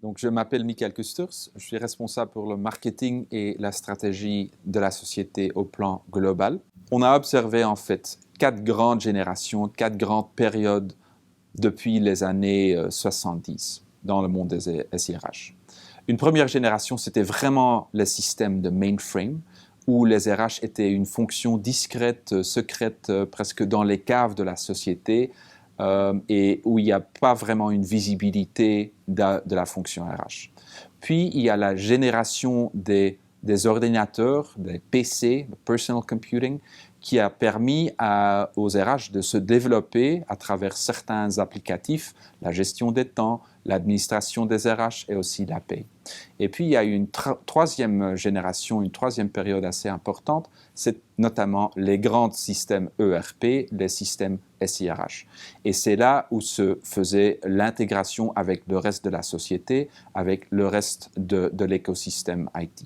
Donc, je m'appelle Michael Kusters, je suis responsable pour le marketing et la stratégie de la société au plan global. On a observé en fait 4 grandes générations, 4 grandes périodes depuis les années 70 dans le monde des SIRH. Une première génération, c'était vraiment le système de mainframe, où les RH étaient une fonction discrète, secrète, presque dans les caves de la société, et où il n'y a pas vraiment une visibilité de la fonction RH. Puis, il y a la génération des ordinateurs, des PC, Personal Computing, qui a permis aux RH de se développer à travers certains applicatifs, la gestion des temps, l'administration des RH et aussi la paie. Et puis, il y a eu une troisième génération, une troisième période assez importante, c'est notamment les grands systèmes ERP, les systèmes SIRH. Et c'est là où se faisait l'intégration avec le reste de la société, avec le reste de l'écosystème IT.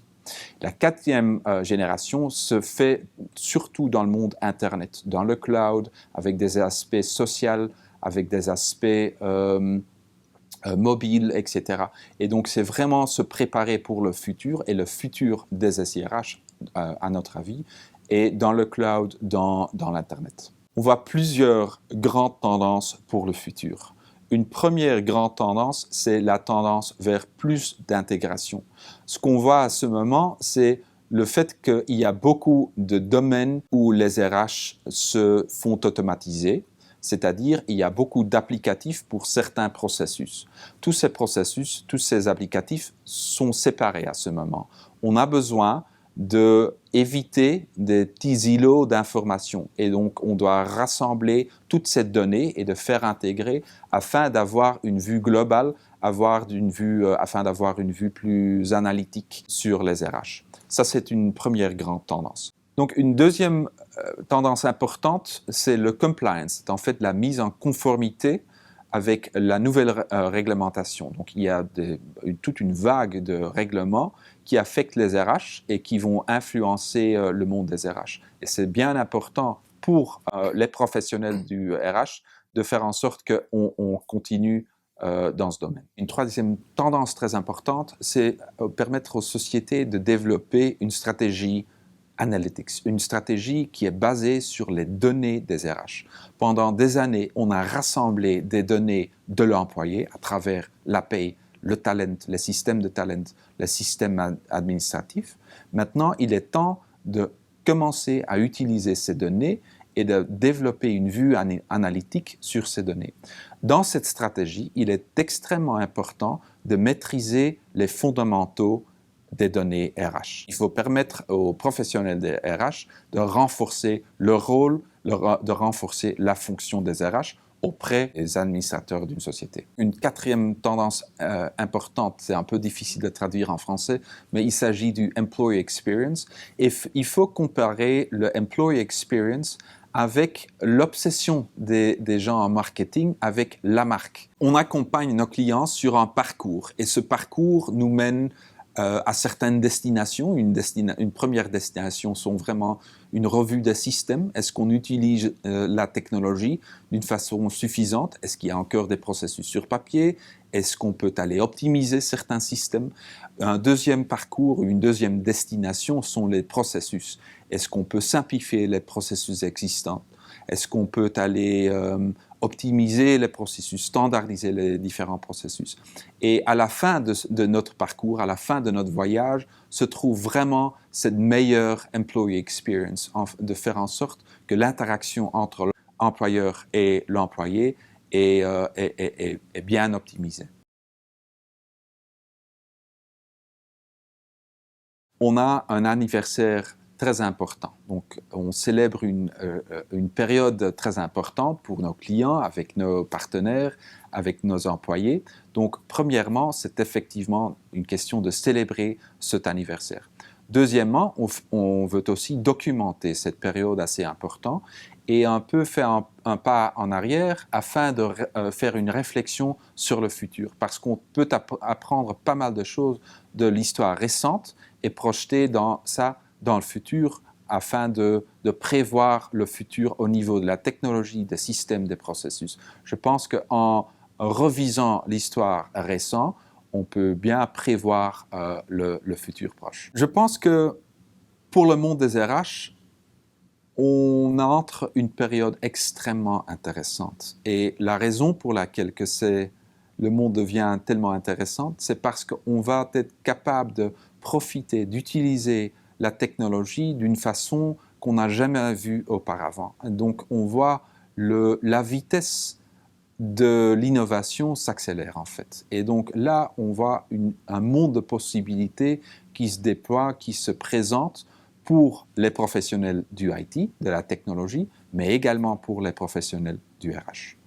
La quatrième génération se fait surtout dans le monde Internet, dans le cloud, avec des aspects sociaux, avec des aspects mobiles, etc. Et donc, c'est vraiment se préparer pour le futur, et le futur des SIRH, à notre avis, est dans le cloud, dans l'Internet. On voit plusieurs grandes tendances pour le futur. Une première grande tendance, c'est la tendance vers plus d'intégration. Ce qu'on voit à ce moment, c'est le fait qu'il y a beaucoup de domaines où les RH se font automatiser, c'est-à-dire il y a beaucoup d'applicatifs pour certains processus. Tous ces processus, tous ces applicatifs sont séparés à ce moment. On a besoin d'éviter des petits îlots d'informations. Et donc, on doit rassembler toutes ces données et de faire intégrer afin d'avoir une vue globale, afin d'avoir une vue plus analytique sur les RH. Ça, c'est une première grande tendance. Donc, une deuxième tendance importante, c'est le compliance. C'est en fait la mise en conformité avec la nouvelle réglementation. Donc, il y a toute une vague de règlements qui affectent les RH et qui vont influencer le monde des RH. Et c'est bien important pour les professionnels du RH de faire en sorte qu'on continue dans ce domaine. Une troisième tendance très importante, c'est permettre aux sociétés de développer une stratégie Analytics, une stratégie qui est basée sur les données des RH. Pendant des années, on a rassemblé des données de l'employé à travers la paye, le talent, les systèmes de talent, les systèmes administratifs. Maintenant, il est temps de commencer à utiliser ces données et de développer une vue analytique sur ces données. Dans cette stratégie, il est extrêmement important de maîtriser les fondamentaux des données RH. Il faut permettre aux professionnels des RH de renforcer leur rôle, de renforcer la fonction des RH auprès des administrateurs d'une société. Une quatrième tendance importante, c'est un peu difficile de traduire en français, mais il s'agit du employee experience. Et il faut comparer le employee experience avec l'obsession des gens en marketing avec la marque. On accompagne nos clients sur un parcours, et ce parcours nous mène à certaines destinations. Une première destination sont vraiment une revue des systèmes. Est-ce qu'on utilise la technologie d'une façon suffisante? Est-ce qu'il y a encore des processus sur papier? Est-ce qu'on peut aller optimiser certains systèmes? Un deuxième parcours, une deuxième destination sont les processus. Est-ce qu'on peut simplifier les processus existants? Est-ce qu'on peut aller optimiser les processus, standardiser les différents processus? Et à la fin de notre parcours, à la fin de notre voyage, se trouve vraiment cette meilleure employee experience, de faire en sorte que l'interaction entre l'employeur et l'employé est bien optimisée. On a un anniversaire très important. Donc, on célèbre une période très importante pour nos clients, avec nos partenaires, avec nos employés. Donc, premièrement, c'est effectivement une question de célébrer cet anniversaire. Deuxièmement, on veut aussi documenter cette période assez importante et un peu faire un pas en arrière afin de faire une réflexion sur le futur. Parce qu'on peut apprendre pas mal de choses de l'histoire récente et projeter dans le futur afin de prévoir le futur au niveau de la technologie, des systèmes, des processus. Je pense qu'en revisant l'histoire récente, on peut bien prévoir le futur proche. Je pense que pour le monde des RH, on entre une période extrêmement intéressante. Et la raison pour laquelle le monde devient tellement intéressant, c'est parce qu'on va être capable de profiter, d'utiliser la technologie d'une façon qu'on n'a jamais vue auparavant. Donc on voit la vitesse de l'innovation s'accélère en fait. Et donc là, on voit un monde de possibilités qui se déploie, qui se présente pour les professionnels du IT, de la technologie, mais également pour les professionnels du RH.